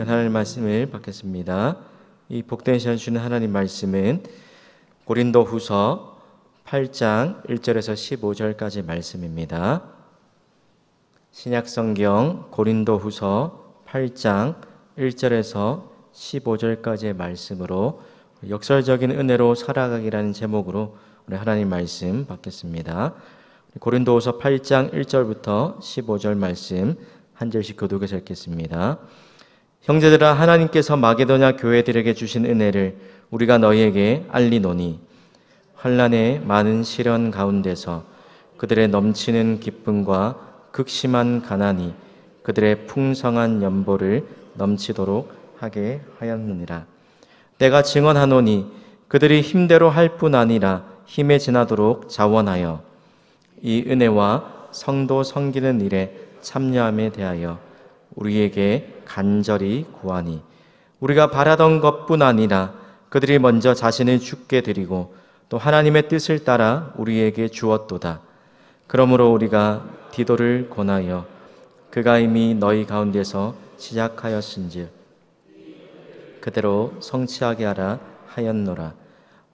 시간 하나님 말씀을 받겠습니다. 이 복된 시간 주는 하나님 말씀은 고린도후서 8장 1절에서 15절까지 말씀입니다. 신약성경 고린도후서 8장 1절에서 15절까지의 말씀으로 역설적인 은혜로 살아가기라는 제목으로 오늘 하나님 말씀 받겠습니다. 고린도후서 8장 1절부터 15절 말씀 한 절씩 교독해서 읽겠습니다. 형제들아, 하나님께서 마게도냐 교회들에게 주신 은혜를 우리가 너희에게 알리노니 환난의 많은 시련 가운데서 그들의 넘치는 기쁨과 극심한 가난이 그들의 풍성한 연보를 넘치도록 하게 하였느니라. 내가 증언하노니 그들이 힘대로 할 뿐 아니라 힘에 지나도록 자원하여 이 은혜와 성도 섬기는 일에 참여함에 대하여 우리에게 간절히 구하니 우리가 바라던 것뿐 아니라 그들이 먼저 자신을 주께 드리고 또 하나님의 뜻을 따라 우리에게 주었도다. 그러므로 우리가 디도를 권하여 그가 이미 너희 가운데서 시작하였은즉 그대로 성취하게 하라 하였노라.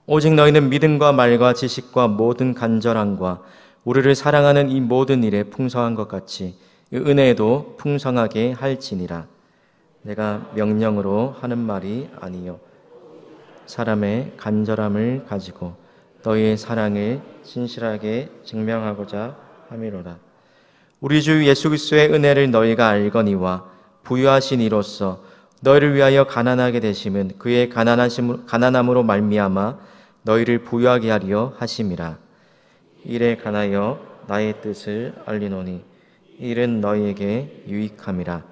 오직 너희는 믿음과 말과 지식과 모든 간절함과 우리를 사랑하는 이 모든 일에 풍성한 것 같이 은혜에도 풍성하게 할지니라. 내가 명령으로 하는 말이 아니요 사람의 간절함을 가지고 너희의 사랑을 진실하게 증명하고자 함이로라. 우리 주 예수 그리스도의 은혜를 너희가 알거니와 부유하신 이로써 너희를 위하여 가난하게 되심은 그의 가난함으로 말미암아 너희를 부유하게 하려 하심이라. 이에 관하여 나의 뜻을 알리노니 일은 너희에게 유익함이라.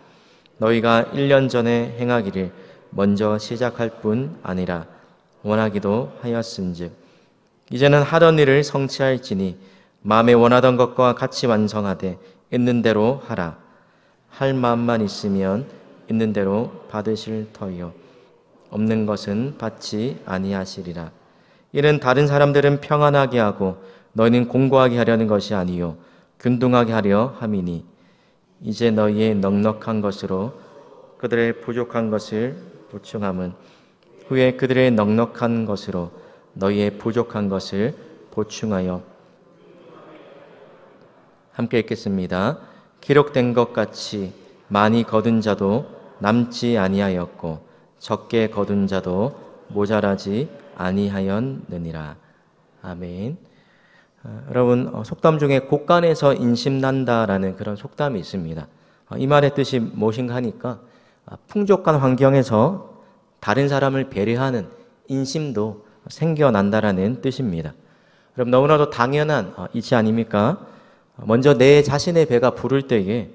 너희가 1년 전에 행하기를 먼저 시작할 뿐 아니라 원하기도 하였은즉 이제는 하던 일을 성취할지니 마음에 원하던 것과 같이 완성하되 있는 대로 하라. 할 마음만 있으면 있는 대로 받으실 터이요 없는 것은 받지 아니하시리라. 이는 다른 사람들은 평안하게 하고 너희는 공고하게 하려는 것이 아니요 균등하게 하려 함이니 이제 너희의 넉넉한 것으로 그들의 부족한 것을 보충함은 후에 그들의 넉넉한 것으로 너희의 부족한 것을 보충하여 함께 읽겠습니다. 기록된 것 같이 많이 거둔 자도 남지 아니하였고 적게 거둔 자도 모자라지 아니하였느니라. 아멘. 여러분, 속담 중에 곳간에서 인심난다라는 그런 속담이 있습니다. 이 말의 뜻이 무엇인가 하니까 풍족한 환경에서 다른 사람을 배려하는 인심도 생겨난다라는 뜻입니다. 그럼 너무나도 당연한 이치 아닙니까? 먼저 내 자신의 배가 부를 때에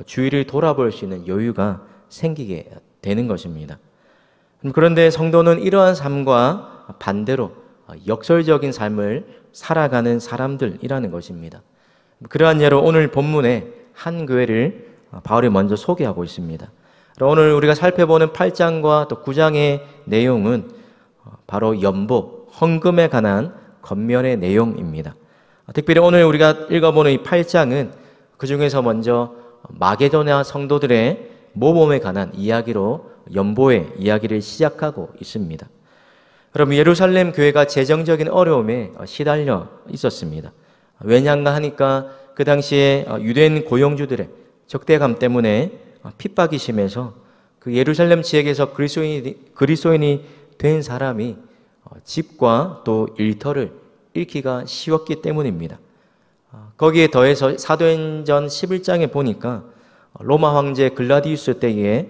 주위를 돌아볼 수 있는 여유가 생기게 되는 것입니다. 그런데 성도는 이러한 삶과 반대로 역설적인 삶을 살아가는 사람들이라는 것입니다. 그러한 예로 오늘 본문에 한 교회를 바울이 먼저 소개하고 있습니다. 오늘 우리가 살펴보는 8장과 또 9장의 내용은 바로 연보, 헌금에 관한 겉면의 내용입니다. 특별히 오늘 우리가 읽어보는 이 8장은 그 중에서 먼저 마게도냐 성도들의 모범에 관한 이야기로 연보의 이야기를 시작하고 있습니다. 그럼 예루살렘 교회가 재정적인 어려움에 시달려 있었습니다. 왜냐한가 하니까 그 당시에 유대인 고용주들의 적대감 때문에 핍박이 심해서 그 예루살렘 지역에서 그리스도인이 된 사람이 집과 또 일터를 잃기가 쉬웠기 때문입니다. 거기에 더해서 사도행전 11장에 보니까 로마 황제 글라디우스 때에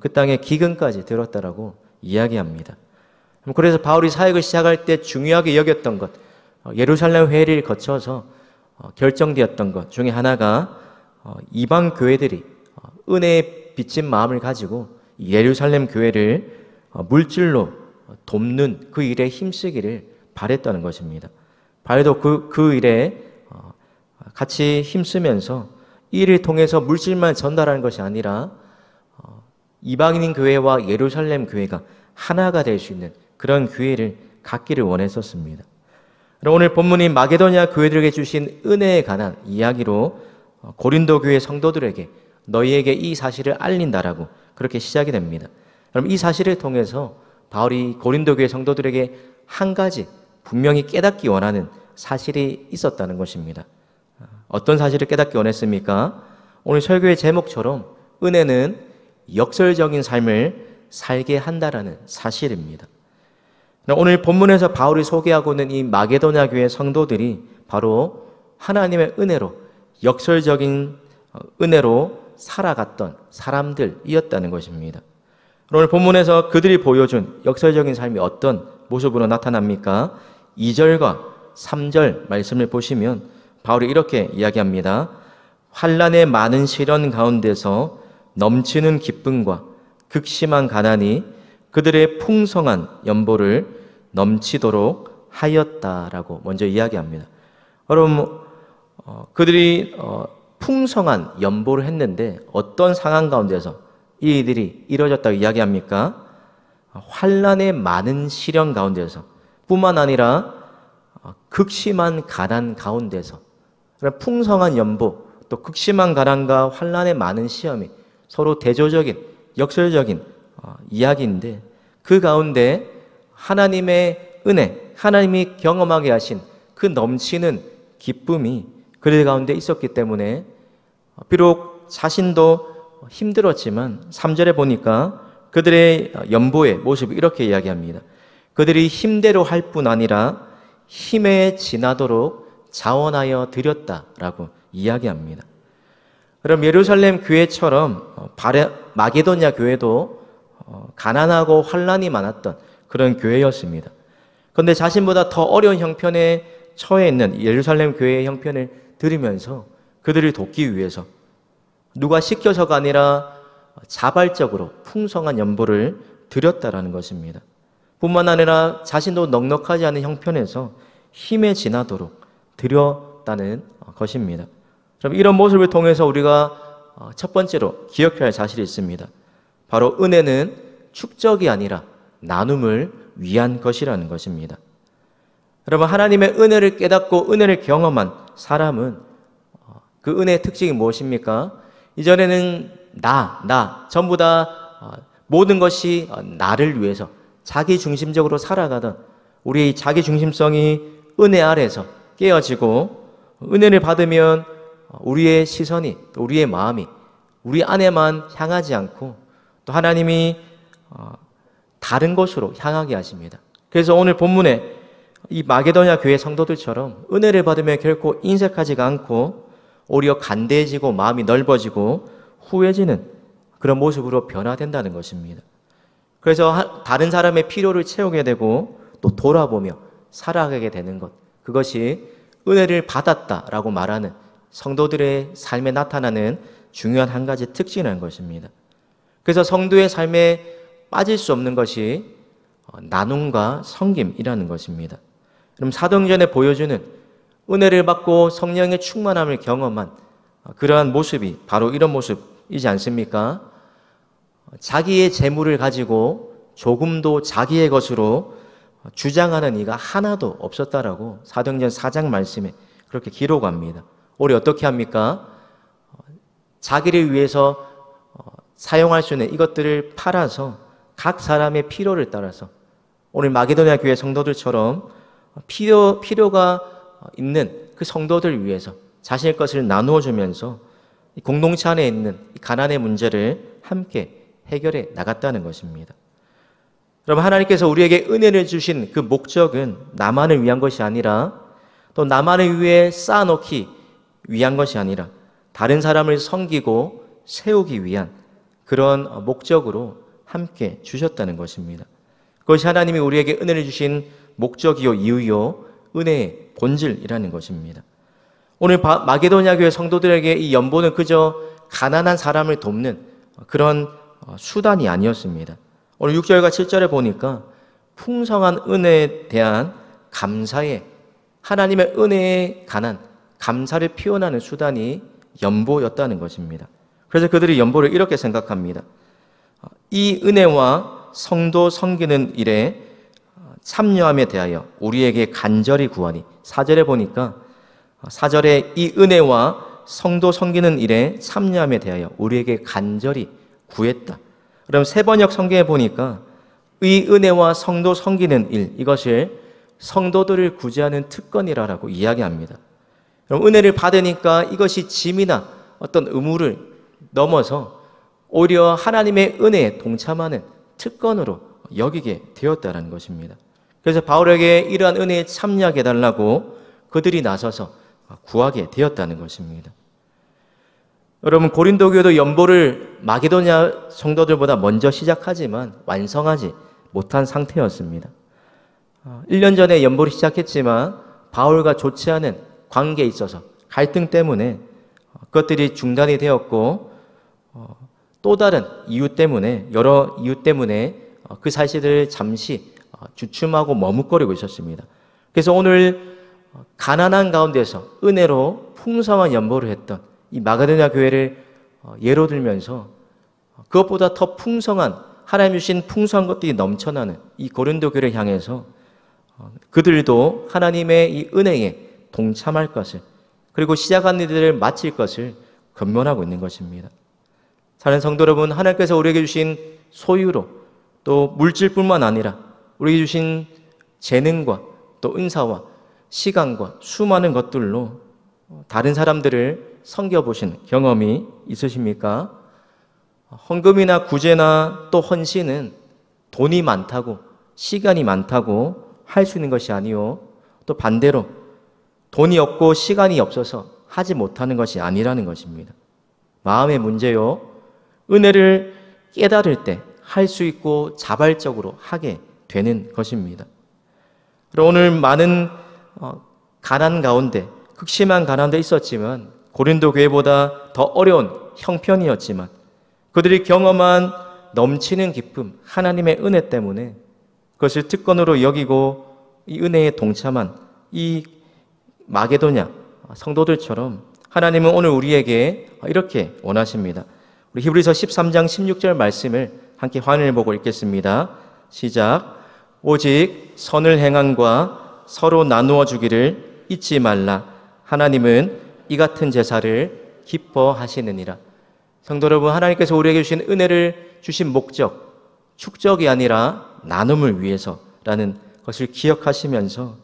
그 땅에 기근까지 들었다라고 이야기합니다. 그래서 바울이 사역을 시작할 때 중요하게 여겼던 것, 예루살렘 회의를 거쳐서 결정되었던 것 중에 하나가 이방 교회들이 은혜에 비친 마음을 가지고 예루살렘 교회를 물질로 돕는 그 일에 힘쓰기를 바랬다는 것입니다. 바울도 그 일에 같이 힘쓰면서 이 일을 통해서 물질만 전달하는 것이 아니라 이방인 교회와 예루살렘 교회가 하나가 될 수 있는 그런 기회를 갖기를 원했었습니다. 오늘 본문이 마게도냐 교회들에게 주신 은혜에 관한 이야기로 고린도 교회 성도들에게 너희에게 이 사실을 알린다라고 그렇게 시작이 됩니다. 그럼 이 사실을 통해서 바울이 고린도 교회 성도들에게 한 가지 분명히 깨닫기 원하는 사실이 있었다는 것입니다. 어떤 사실을 깨닫기 원했습니까? 오늘 설교의 제목처럼 은혜는 역설적인 삶을 살게 한다라는 사실입니다. 오늘 본문에서 바울이 소개하고 있는 이 마게도냐 교회 성도들이 바로 하나님의 은혜로, 역설적인 은혜로 살아갔던 사람들이었다는 것입니다. 오늘 본문에서 그들이 보여준 역설적인 삶이 어떤 모습으로 나타납니까? 2절과 3절 말씀을 보시면 바울이 이렇게 이야기합니다. 환난의 많은 시련 가운데서 넘치는 기쁨과 극심한 가난이 그들의 풍성한 연보를 넘치도록 하였다라고 먼저 이야기합니다. 여러분, 그들이 풍성한 연보를 했는데 어떤 상황 가운데서 이 일들이 이루어졌다고 이야기합니까? 환난의 많은 시련 가운데서 뿐만 아니라 극심한 가난 가운데서, 풍성한 연보 또 극심한 가난과 환난의 많은 시험이 서로 대조적인 역설적인 이야기인데, 그 가운데 하나님의 은혜, 하나님이 경험하게 하신 그 넘치는 기쁨이 그들 가운데 있었기 때문에 비록 자신도 힘들었지만 3절에 보니까 그들의 연보의 모습을 이렇게 이야기합니다. 그들이 힘대로 할 뿐 아니라 힘에 지나도록 자원하여 드렸다라고 이야기합니다. 그럼 예루살렘 교회처럼 마게도냐 교회도 가난하고 환난이 많았던 그런 교회였습니다. 그런데 자신보다 더 어려운 형편에 처해 있는 예루살렘 교회의 형편을 들으면서 그들을 돕기 위해서 누가 시켜서가 아니라 자발적으로 풍성한 연보를 드렸다라는 것입니다. 뿐만 아니라 자신도 넉넉하지 않은 형편에서 힘에 지나도록 드렸다는 것입니다. 그럼 이런 모습을 통해서 우리가 첫 번째로 기억해야 할 사실이 있습니다. 바로 은혜는 축적이 아니라 나눔을 위한 것이라는 것입니다. 여러분, 하나님의 은혜를 깨닫고 은혜를 경험한 사람은 그 은혜의 특징이 무엇입니까? 이전에는 전부 다 모든 것이 나를 위해서 자기 중심적으로 살아가던 우리의 자기 중심성이 은혜 아래서 깨어지고, 은혜를 받으면 우리의 시선이, 또 우리의 마음이 우리 안에만 향하지 않고 또 하나님이 다른 곳으로 향하게 하십니다. 그래서 오늘 본문에 이 마게도냐 교회 성도들처럼 은혜를 받으면 결코 인색하지가 않고 오히려 간대해지고 마음이 넓어지고 후해지는 그런 모습으로 변화된다는 것입니다. 그래서 다른 사람의 필요를 채우게 되고 또 돌아보며 살아가게 되는 것, 그것이 은혜를 받았다라고 말하는 성도들의 삶에 나타나는 중요한 한 가지 특징이라는 것입니다. 그래서 성도의 삶에 빠질 수 없는 것이 나눔과 섬김이라는 것입니다. 그럼 사도행전에 보여주는 은혜를 받고 성령의 충만함을 경험한 그러한 모습이 바로 이런 모습이지 않습니까? 자기의 재물을 가지고 조금도 자기의 것으로 주장하는 이가 하나도 없었다라고 사도행전 4장 말씀에 그렇게 기록합니다. 우리 어떻게 합니까? 자기를 위해서 사용할 수 있는 이것들을 팔아서 각 사람의 필요를 따라서 오늘 마게도냐 교회 성도들처럼 필요가 있는 그 성도들 위해서 자신의 것을 나누어 주면서 공동체 안에 있는 가난의 문제를 함께 해결해 나갔다는 것입니다. 여러분, 하나님께서 우리에게 은혜를 주신 그 목적은 나만을 위한 것이 아니라 또 나만을 위해 쌓아놓기 위한 것이 아니라 다른 사람을 섬기고 세우기 위한 그런 목적으로 함께 주셨다는 것입니다. 그것이 하나님이 우리에게 은혜를 주신 목적이요 이유요 은혜의 본질이라는 것입니다. 오늘 마게도냐 교회 성도들에게 이 연보는 그저 가난한 사람을 돕는 그런 수단이 아니었습니다. 오늘 6절과 7절에 보니까 풍성한 은혜에 대한 감사에, 하나님의 은혜에 관한 감사를 표현하는 수단이 연보였다는 것입니다. 그래서 그들이 연보를 이렇게 생각합니다. 이 은혜와 성도 섬기는 일에 참여함에 대하여 우리에게 간절히 구하니, 4절에 보니까 4절에 이 은혜와 성도 섬기는 일에 참여함에 대하여 우리에게 간절히 구했다. 그럼 세번역 성경에 보니까 의 은혜와 성도 섬기는 일, 이것을 성도들을 구제하는 특권이라고 이야기합니다. 그럼 은혜를 받으니까 이것이 짐이나 어떤 의무를 넘어서 오히려 하나님의 은혜에 동참하는 특권으로 여기게 되었다는 것입니다. 그래서 바울에게 이러한 은혜에 참여하게 해달라고 그들이 나서서 구하게 되었다는 것입니다. 여러분, 고린도 교회도 연보를 마게도냐 성도들보다 먼저 시작하지만 완성하지 못한 상태였습니다. 1년 전에 연보를 시작했지만 바울과 좋지 않은 관계에 있어서 갈등 때문에 그것들이 중단이 되었고, 또 다른 이유 때문에, 여러 이유 때문에 그 사실을 잠시 주춤하고 머뭇거리고 있었습니다. 그래서 오늘 가난한 가운데서 은혜로 풍성한 연보를 했던 이 마게도냐 교회를 예로 들면서 그것보다 더 풍성한, 하나님 주신 풍성한 것들이 넘쳐나는 이 고린도 교회를 향해서 그들도 하나님의 이 은혜에 동참할 것을, 그리고 시작한 일들을 마칠 것을 권면하고 있는 것입니다. 사랑하는 성도 여러분, 하나님께서 우리에게 주신 소유로, 또 물질뿐만 아니라 우리에게 주신 재능과 또 은사와 시간과 수많은 것들로 다른 사람들을 섬겨보신 경험이 있으십니까? 헌금이나 구제나 또 헌신은 돈이 많다고, 시간이 많다고 할 수 있는 것이 아니요, 또 반대로 돈이 없고 시간이 없어서 하지 못하는 것이 아니라는 것입니다. 마음의 문제요, 은혜를 깨달을 때 할 수 있고 자발적으로 하게 되는 것입니다. 그럼 오늘 많은 가난 가운데, 극심한 가난도 있었지만 고린도 교회보다 더 어려운 형편이었지만 그들이 경험한 넘치는 기쁨, 하나님의 은혜 때문에 그것을 특권으로 여기고 이 은혜에 동참한 이 마게도냐 성도들처럼 하나님은 오늘 우리에게 이렇게 원하십니다. 우리 히브리서 13장 16절 말씀을 함께 화면을 보고 읽겠습니다. 시작. 오직 선을 행함과 서로 나누어 주기를 잊지 말라. 하나님은 이 같은 제사를 기뻐하시느니라. 성도 여러분, 하나님께서 우리에게 주신 은혜를 주신 목적, 축적이 아니라 나눔을 위해서라는 것을 기억하시면서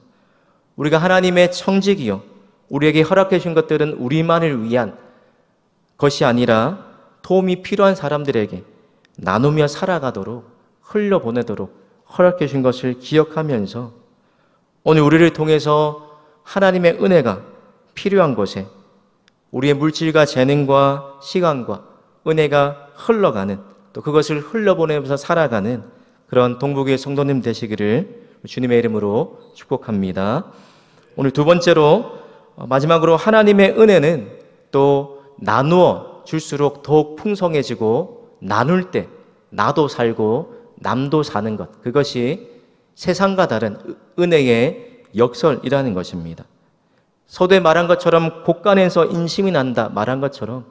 우리가 하나님의 청직이요, 우리에게 허락해 주신 것들은 우리만을 위한 것이 아니라 도움이 필요한 사람들에게 나누며 살아가도록, 흘려보내도록 허락해 주신 것을 기억하면서 오늘 우리를 통해서 하나님의 은혜가 필요한 곳에 우리의 물질과 재능과 시간과 은혜가 흘러가는, 또 그것을 흘려보내면서 살아가는 그런 동북의 성도님 되시기를 주님의 이름으로 축복합니다. 오늘 두 번째로, 마지막으로 하나님의 은혜는 또 나누어 줄수록 더욱 풍성해지고, 나눌 때 나도 살고 남도 사는 것, 그것이 세상과 다른 은혜의 역설이라는 것입니다. 서두에 말한 것처럼 곳간에서 인심이 난다 말한 것처럼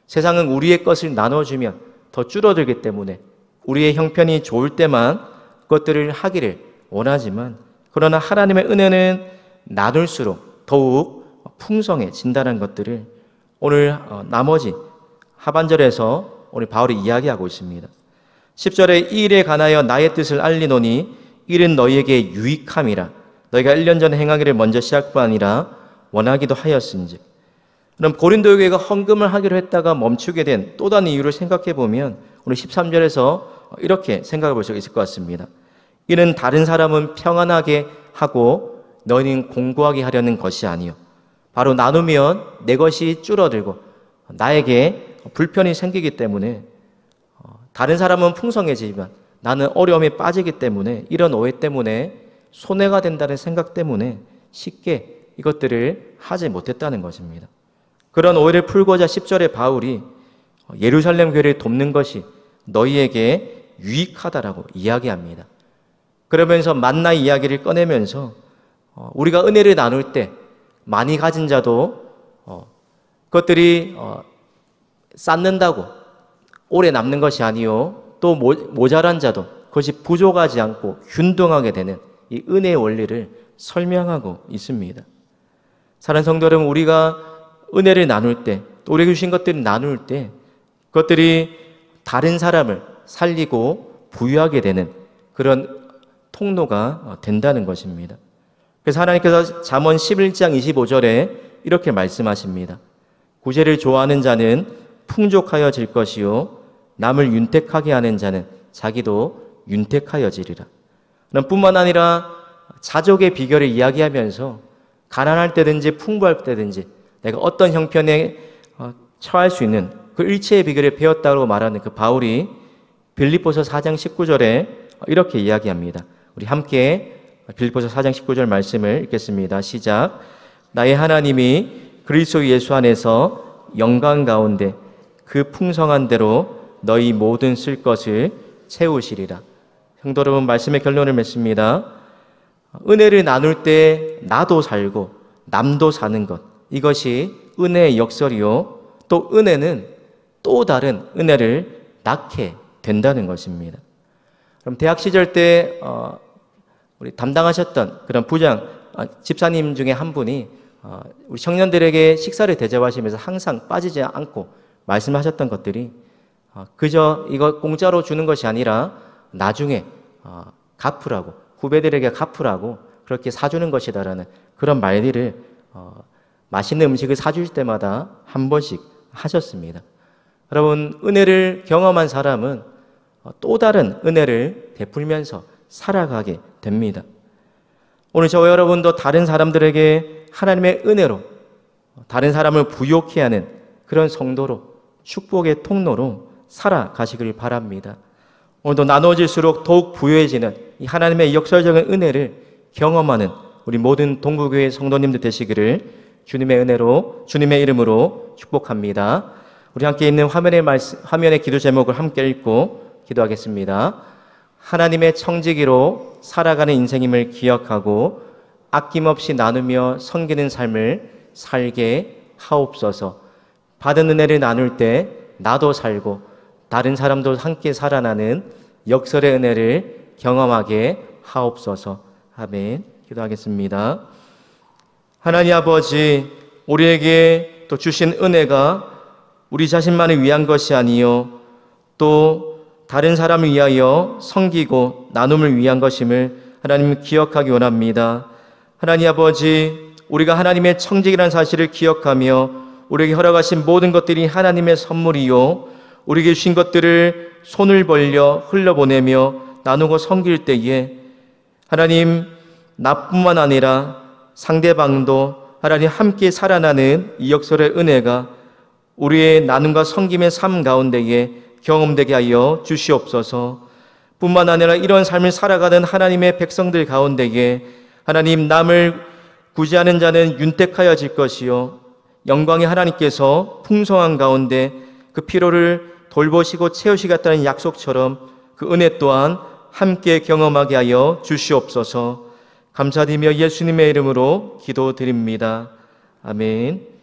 세상은 우리의 것을 나눠주면 더 줄어들기 때문에 우리의 형편이 좋을 때만 그것들을 하기를 원하지만, 그러나 하나님의 은혜는 나눌수록 더욱 풍성해진다는 것들을 오늘 나머지 하반절에서 오늘 바울이 이야기하고 있습니다. 10절에 이 일에 관하여 나의 뜻을 알리노니 이는 너희에게 유익함이라. 너희가 1년 전에 행하기를 먼저 시작할 뿐 아니라 원하기도 하였은즉. 그럼 고린도 교회가 헌금을 하기로 했다가 멈추게 된 또 다른 이유를 생각해 보면 오늘 13절에서 이렇게 생각해 볼 수 있을 것 같습니다. 이는 다른 사람은 평안하게 하고 너희는 공고하게 하려는 것이 아니요, 바로 나누면 내 것이 줄어들고 나에게 불편이 생기기 때문에, 다른 사람은 풍성해지지만 나는 어려움에 빠지기 때문에, 이런 오해 때문에, 손해가 된다는 생각 때문에 쉽게 이것들을 하지 못했다는 것입니다. 그런 오해를 풀고자 10절에 바울이 예루살렘 교회를 돕는 것이 너희에게 유익하다라고 이야기합니다. 그러면서 만나 이야기를 꺼내면서 우리가 은혜를 나눌 때 많이 가진 자도 그것들이 쌓는다고 오래 남는 것이 아니요, 또 모자란 자도 그것이 부족하지 않고 균등하게 되는 이 은혜의 원리를 설명하고 있습니다. 사랑하는 성도 여러분, 우리가 은혜를 나눌 때, 또 우리에게 주신 것들을 나눌 때 그것들이 다른 사람을 살리고 부유하게 되는 그런 통로가 된다는 것입니다. 그래서 하나님께서 잠언 11장 25절에 이렇게 말씀하십니다. 구제를 좋아하는 자는 풍족하여질 것이요 남을 윤택하게 하는 자는 자기도 윤택하여지리라. 뿐만 아니라 자족의 비결을 이야기하면서 가난할 때든지 풍부할 때든지 내가 어떤 형편에 처할 수 있는 그 일체의 비결을 배웠다고 말하는 그 바울이 빌립보서 4장 19절에 이렇게 이야기합니다. 우리 함께 빌립보서 4장 19절 말씀을 읽겠습니다. 시작. 나의 하나님이 그리스도 예수 안에서 영광 가운데 그 풍성한 대로 너희 모든 쓸 것을 채우시리라. 성도 여러분, 말씀의 결론을 맺습니다. 은혜를 나눌 때 나도 살고 남도 사는 것, 이것이 은혜의 역설이요 또 은혜는 또 다른 은혜를 낳게 된다는 것입니다. 그럼 대학 시절 때 우리 담당하셨던 그런 부장 집사님 중에 한 분이 우리 청년들에게 식사를 대접하시면서 항상 빠지지 않고 말씀하셨던 것들이 그저 이거 공짜로 주는 것이 아니라 나중에 갚으라고, 후배들에게 갚으라고 그렇게 사주는 것이다라는 그런 말들을 맛있는 음식을 사줄 때마다 한 번씩 하셨습니다. 여러분, 은혜를 경험한 사람은 또 다른 은혜를 베풀면서 살아가게 됩니다. 오늘 저와 여러분도 다른 사람들에게 하나님의 은혜로 다른 사람을 부욕해 하는 그런 성도로 축복의 통로로 살아가시길 바랍니다. 오늘도 나눠질수록 더욱 부유해지는 이 하나님의 역설적인 은혜를 경험하는 우리 모든 동부교회 성도님들 되시기를 주님의 은혜로 주님의 이름으로 축복합니다. 우리 함께 있는 화면의 기도 제목을 함께 읽고 기도하겠습니다. 하나님의 청지기로 살아가는 인생임을 기억하고 아낌없이 나누며 섬기는 삶을 살게 하옵소서. 받은 은혜를 나눌 때 나도 살고 다른 사람도 함께 살아나는 역설의 은혜를 경험하게 하옵소서. 아멘. 기도하겠습니다. 하나님 아버지, 우리에게 또 주신 은혜가 우리 자신만을 위한 것이 아니요 또 다른 사람을 위하여 섬기고 나눔을 위한 것임을 하나님 기억하기 원합니다. 하나님 아버지, 우리가 하나님의 청직이라는 사실을 기억하며 우리에게 허락하신 모든 것들이 하나님의 선물이요 우리에게 주신 것들을 손을 벌려 흘려보내며 나누고 섬길 때에 하나님, 나뿐만 아니라 상대방도 하나님 함께 살아나는 이 역설의 은혜가 우리의 나눔과 섬김의 삶 가운데에 경험되게 하여 주시옵소서. 뿐만 아니라 이런 삶을 살아가는 하나님의 백성들 가운데에 하나님, 남을 구제하는 자는 윤택하여질 것이요 영광의 하나님께서 풍성한 가운데 그 필요를 돌보시고 채우시겠다는 약속처럼 그 은혜 또한 함께 경험하게 하여 주시옵소서. 감사드리며 예수님의 이름으로 기도드립니다. 아멘.